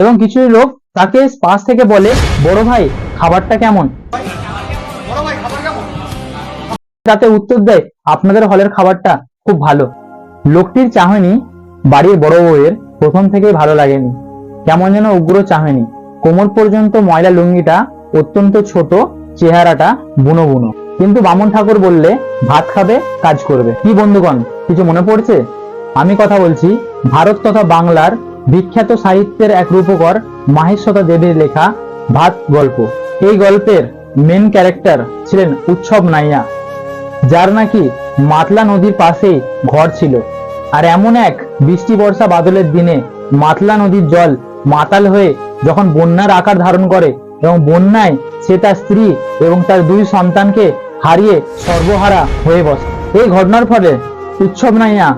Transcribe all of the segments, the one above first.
এবং কিছু লোক তাকে পাশ থেকে বলে, বড় ভাই খাবারটা কেমন? তাতে উত্তর দেয়, আপনাদের হলের খাবারটা খুব ভালো। লোকটির চাহনি বাড়ির বড় বউয়ের প্রথম থেকেই ভালো লাগেনি, কেমন যেন উগ্র চাহনি। কোমর পর্যন্ত ময়লা লুঙ্গিটা অত্যন্ত ছোট, চেহারাটা বুনো বুনো। কিন্তু বামন ঠাকুর বললে ভাত খাবে, কাজ করবে। কি বন্ধুগণ, কিছু মনে পড়ছে? আমি কথা বলছি ভারত তথা বাংলার বিখ্যাত সাহিত্যের এক রূপকর মাহেশ্বতা দেবীর লেখা ভাত গল্প। এই গল্পের মেন ক্যারেক্টার ছিলেন উৎসব নাইয়া, যার নাকি মাতলা নদীর পাশেই ঘর ছিল। আর এমন এক বৃষ্টি বর্ষা বাদলের দিনে মাতলা নদীর জল মাতাল হয়ে যখন বন্যার আকার ধারণ করে এবং বন্যায় সে তার স্ত্রী এবং তার দুই সন্তানকে হারিয়ে সর্বহারা হয়ে বসে। এই ঘটনার ফলে উৎসব নাইয়া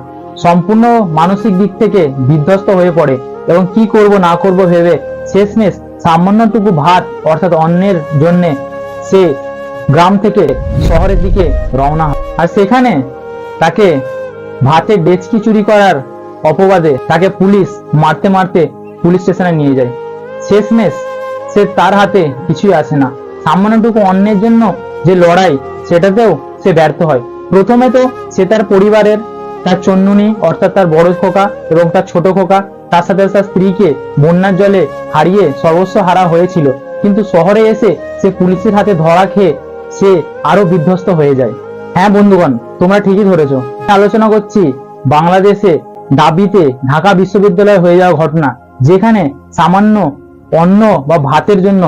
সম্পূর্ণ মানসিক দিক থেকে বিধ্বস্ত হয়ে পড়ে এবং কি করব না করব ভেবে শেষমেশ সামান্যটুকু ভাত অর্থাৎ অন্নের জন্য সে গ্রাম থেকে শহরের দিকে রওনা হয়। আর সেখানে তাকে ভাতের ডেচকি চুরি করার অপবাদে তাকে পুলিশ মারতে মারতে পুলিশ স্টেশনে নিয়ে যায়। শেষমেশ সে তার হাতে কিছুই আসে না, সামান্যটুকু অন্যের জন্য যে লড়াই সেটাতেও সে ব্যর্থ হয়। প্রথমে তো সে তার পরিবারের, তার চন্নুনি অর্থাৎ তার বড় খোকা এবং তার ছোট খোকা, তার সাথে তার স্ত্রীকে বন্যার জলে হারিয়ে সর্বস্ব হারা হয়েছিল। কিন্তু শহরে এসে সে পুলিশের হাতে ধরা খেয়ে সে আরো বিধ্বস্ত হয়ে যায়। হ্যাঁ বন্ধুগণ, তোমরা ঠিকই ধরেছ। আলোচনা করছি বাংলাদেশে দাবিতে ঢাকা বিশ্ববিদ্যালয়ে হয়ে যাওয়া ঘটনা, যেখানে সামান্য অন্ন বা ভাতের জন্য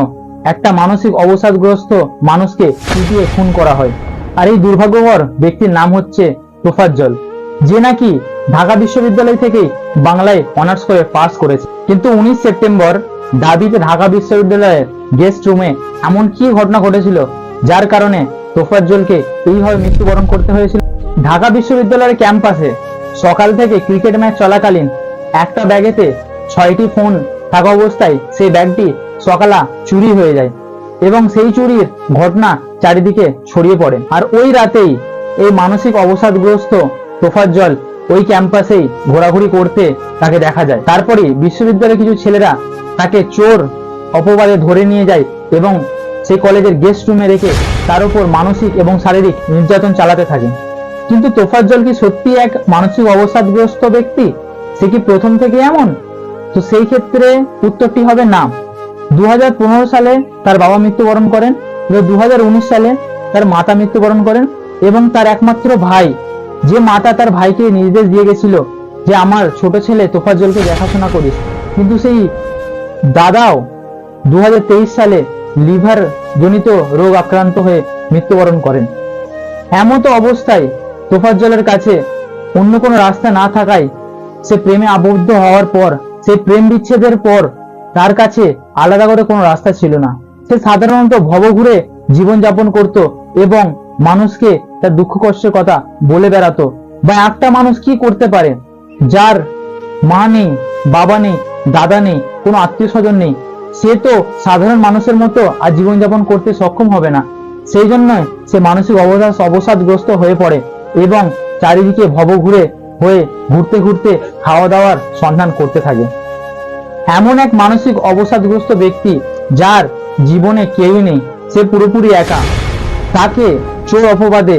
একটা মানসিক অবসাদগ্রস্ত মানুষকে পিটিয়ে খুন করা হয়। আর এই দুর্ভাগ্যকর ব্যক্তির নাম হচ্ছে তোফাজ্জল, যে নাকি ঢাকা বিশ্ববিদ্যালয় থেকেই বাংলায় অনার্স করে পাস করেছে। কিন্তু 19 সেপ্টেম্বর দাবিতে ঢাকা বিশ্ববিদ্যালয়ের গেস্ট রুমে এমন কি ঘটনা ঘটেছিল যার কারণে তোফাজ্জলকে এইভাবে মৃত্যুবরণ করতে হয়েছিল। ঢাকা বিশ্ববিদ্যালয়ের ক্যাম্পাসে সকাল থেকে ক্রিকেট ম্যাচ চলাকালীন একটা ব্যাগেতে 6টি ফোন থাকা অবস্থায় সেই ব্যাগটি সকালে চুরি হয়ে যায় এবং সেই চুরির ঘটনা চারিদিকে ছড়িয়ে পড়ে। আর ওই রাতেই এই মানসিক অবসাদগ্রস্ত তোফাজ্জল ওই ক্যাম্পাসেই ঘোরাঘুরি করতে তাকে দেখা যায়। তারপরে বিশ্ববিদ্যালয়ের কিছু ছেলেরা তাকে চোর অপবাদে ধরে নিয়ে যায় এবং সেই কলেজের গেস্ট রুমে রেখে তার উপর মানসিক এবং শারীরিক নির্যাতন চালাতে থাকে। কিন্তু তোফাজ্জল কি সত্যি এক মানসিক অবসাদগ্রস্ত ব্যক্তি? সে কি প্রথম থেকে এমন? তো সেই ক্ষেত্রে উত্তরটি হবে না। 2015 সালে তার বাবা মৃত্যুবরণ করেন, 2019 সালে তার মাতা মৃত্যুবরণ করেন এবং তার একমাত্র ভাই, যে মাতা তার ভাইকে নির্দেশ দিয়ে গেছিল যে আমার ছোট ছেলে তোফাজ্জলকে দেখাশোনা করিস, কিন্তু সেই দাদাও 2023 সালে লিভার জনিত রোগ আক্রান্ত হয়ে মৃত্যুবরণ করেন। এমতো অবস্থায় তোফাজ্জলের কাছে অন্য কোনো রাস্তা না থাকায় সে প্রেমে আবদ্ধ হওয়ার পর, সেই প্রেম বিচ্ছেদের পর তার কাছে আলাদা করে কোনো রাস্তা ছিল না। সে সাধারণত ভবঘুরে জীবনযাপন করত এবং মানুষকে তার দুঃখ কষ্টের কথা বলে বেড়াতো। বা একটা মানুষ কি করতে পারে যার মা নেই, বাবা নেই, দাদা নেই, কোনো আত্মীয় স্বজন নেই? সে তো সাধারণ মানুষের মতো আর জীবনযাপন করতে সক্ষম হবে না। সেই জন্য সে মানসিক অবসাদগ্রস্ত হয়ে পড়ে এবং চারিদিকে ভবঘুরে হয়ে ঘুরতে ঘুরতে খাওয়া দাওয়ার সন্ধান করতে থাকে। এমন এক মানসিক অবসাদগ্রস্ত ব্যক্তি যার জীবনে কেউই নেই, সে পুরোপুরি একা। তাকে চোর অপবাদে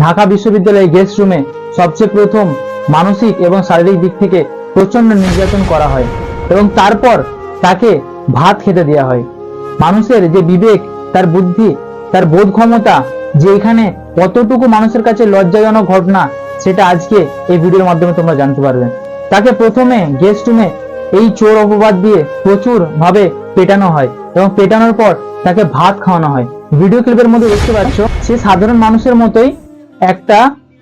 ঢাকা বিশ্ববিদ্যালয়ের গেস্ট রুমে সবচেয়ে প্রথম মানসিক এবং শারীরিক দিক থেকে প্রচন্ড নির্যাতন করা হয় এবং তারপর তাকে ভাত খেতে দেওয়া হয়। মানুষের যে বিবেক, তার বুদ্ধি, তার বোধ ক্ষমতা যে এখানে কতটুকু মানুষের কাছে লজ্জাজনক ঘটনা, সেটা আজকে এই ভিডিওর মাধ্যমে তোমরা জানতে পারবে। তাকে প্রথমে গেস্ট রুমে এই চোর অপবাদ দিয়ে প্রচুর ভাবে পেটানো হয় এবং পেটানোর পর তাকে ভাত খাওয়ানো হয়। ভিডিও ক্লিপের মধ্যে দেখতে পাচ্ছ সে সাধারণ মানুষের মতোই একটা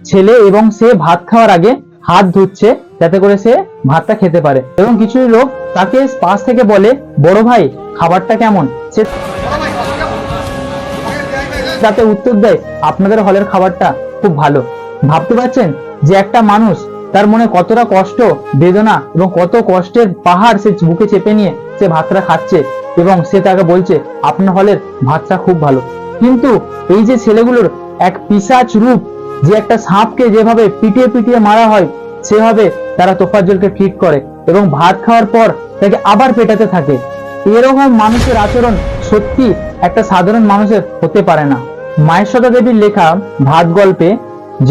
ছেলে এবং সে ভাত খাওয়ার আগে হাত ধুচ্ছে যাতে করে সে ভাতটা খেতে পারে। এবং কিছু লোক তাকে পাশ থেকে বলে, বড় ভাই খাবারটা কেমন? সে তাতে উত্তর দেয়, আপনাদের হলের খাবারটা খুব ভালো। ভাবতে পারছেন যে একটা মানুষ তার মনে কতটা কষ্ট, বেদনা এবং কত কষ্টের পাহাড় সে বুকে চেপে নিয়ে সে ভাতটা খাচ্ছে এবং সে তাকে বলছে আপনার হলের ভাতটা খুব ভালো। কিন্তু এই যে ছেলেগুলোর এক পিশাচ রূপ, যে একটা সাপকে যেভাবে পিটিয়ে পিটিয়ে মারা হয় সেভাবে তারা তোফাজ্জলকে ট্রিট করে এবং ভাত খাওয়ার পর তাকে আবার পেটাতে থাকে। এরকম মানুষের আচরণ সত্যি একটা সাধারণ মানুষের হতে পারে না। মাহেশ্বরী দেবীর লেখা ভাত গল্পে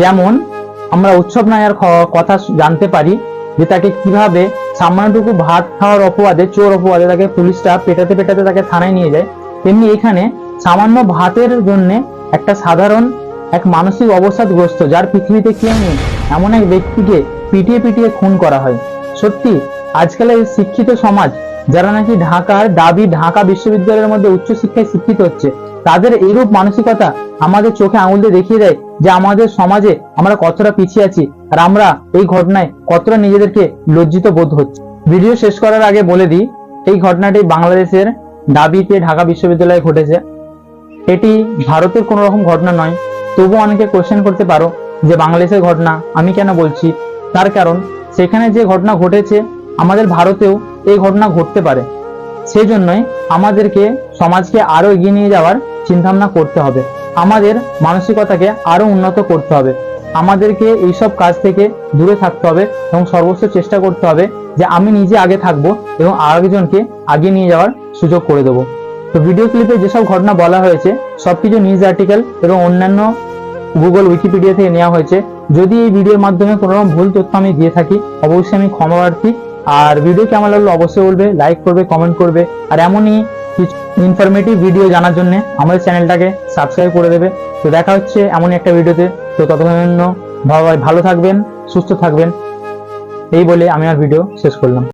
যেমন আমরা উৎসব নায়ার কথা জানতে পারি, যে তাকে কিভাবে সামান্যটুকু ভাত খাওয়ার অপবাদে, চোর অপবাদে তাকে পুলিশটা পেটাতে পেটাতে তাকে থানায় নিয়ে যায়, তেমনি এখানে সামান্য ভাতের জন্য একটা সাধারণ এক মানসিক অবসাদগ্রস্ত, যার পৃথিবীতে কেউ নেই, এমন এক ব্যক্তিকে পিটিয়ে পিটিয়ে খুন করা হয়। সত্যি আজকালের শিক্ষিত সমাজ, যারা নাকি ঢাকা বিশ্ববিদ্যালয়ের মধ্যে উচ্চশিক্ষায় শিক্ষিত হচ্ছে, তাদের এইরূপ মানসিকতা আমাদের চোখে আঙুল দিয়ে দেখিয়ে দেয় যে আমাদের সমাজে আমরা কতটা পিছিয়ে আছি, আর আমরা এই ঘটনায় কতটা নিজেদেরকে লজ্জিত বোধ হচ্ছে। ভিডিও শেষ করার আগে বলে দিই, এই ঘটনাটি বাংলাদেশের ঢাবিতে ঢাকা বিশ্ববিদ্যালয়ে ঘটেছে। এটি ভারতের কোনো রকম ঘটনা নয়। তবু অনেকে কোশ্চেন করতে পারো যে বাংলাদেশের ঘটনা আমি কেন বলছি, তার কারণ সেখানে যে ঘটনা ঘটেছে আমাদের ভারতেও এই ঘটনা ঘটতে পারে। সেই জন্যই আমাদেরকে সমাজকে আরো এগিয়ে নিয়ে যাওয়ার চিন্তাভাবনা করতে হবে, আমাদের মানসিকতাকে আরো উন্নত করতে হবে, আমাদেরকে এইসব কাজ থেকে দূরে থাকতে হবে এবং সর্বোচ্চ চেষ্টা করতে হবে যে আমি নিজে আগে থাকবো এবং আরেকজনকে আগে নিয়ে যাওয়ার সুযোগ করে দেবো। তো ভিডিও ক্লিপে যেসব ঘটনা বলা হয়েছে সবকিছু নিউজ আর্টিকেল এবং অন্যান্য গুগল উইকিপিডিয়া থেকে নেওয়া হয়েছে। যদি এই ভিডিওর মাধ্যমে কোনো রকম ভুল তথ্য আমি দিয়ে থাকি অবশ্যই আমি ক্ষমা প্রার্থী। আর ভিডিও কেমন লাগলো অবশ্যই বলবে, লাইক করবে, কমেন্ট করবে, আর এমনই কিছু ইনফরমেটিভ ভিডিও জানার জন্য আমাদের চ্যানেলটাকে সাবস্ক্রাইব করে দেবে। তো দেখা হচ্ছে এমনই একটা ভিডিওতে। তো ততক্ষণের জন্য ভালো থাকবেন, সুস্থ থাকবেন, এই বলে আমি আর ভিডিও শেষ করলাম।